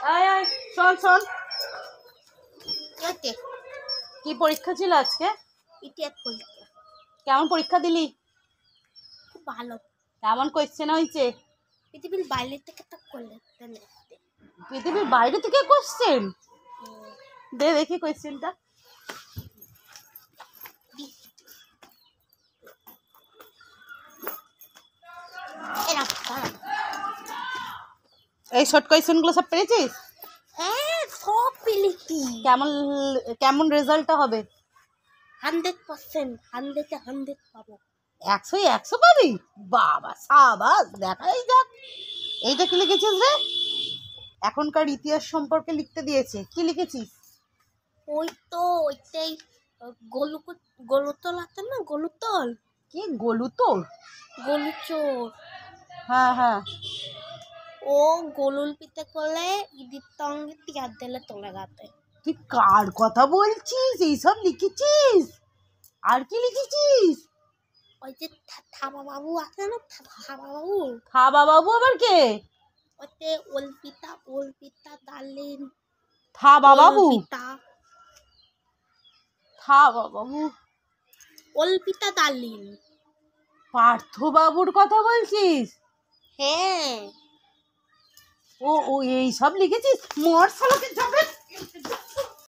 আয় আয়, শোন শোন, ওকে কি পরীক্ষা ছিল আজকে? ইতিহাস পরীক্ষা কেমন পরীক্ষা দিলি? খুব ভালো। কেমন কোয়েশ্চেন হয়েছে? পৃথিবীর বাইরে থেকে তো করলে পৃথিবীর বাইরে থেকে কোয়েশ্চেন? দে দেখি কোয়েশ্চেনটা। এই শর্ট কোয়েশ্চেনগুলো সব পেরেছিস? হ্যাঁ সব পেলেছি। কেমন কেমন রেজাল্টটা হবে? 100%, 100-এ 100 পাবো। 100-এ 100 পাবি? বাবা সাবাস, দেখাই যাক। এইটা কি লিখেছিস রে? এখনকার ইতিহাস সম্পর্কে লিখতে দিয়েছে, কি লিখেছিস? ওই তো ওইটাই গলুতল আছে না, গলুতল কি গলুতোর? গলুচোর। হ্যাঁ হ্যাঁ, ও গলুল পিতে করলে ঈদের সঙ্গে টিয়ার দিলে চলে গেছে। তুই কার কথা বলছিস? এইসব লিখেছিস? আর কি লিখেছিস? ওই যে থাবা বাবু আছে না, থাবা বাবু, থাবা বাবু আবার কে? ওতে ওলপিতা ডার্লিন, থাবা বাবু? ওলপিতা থাবা বাবু? ওলপিতা ডার্লিন। পার্থ বাবুর কথা বলছিস? হ্যাঁ ও ও এইসব লিখেছিস? মর শালাকে যাবে।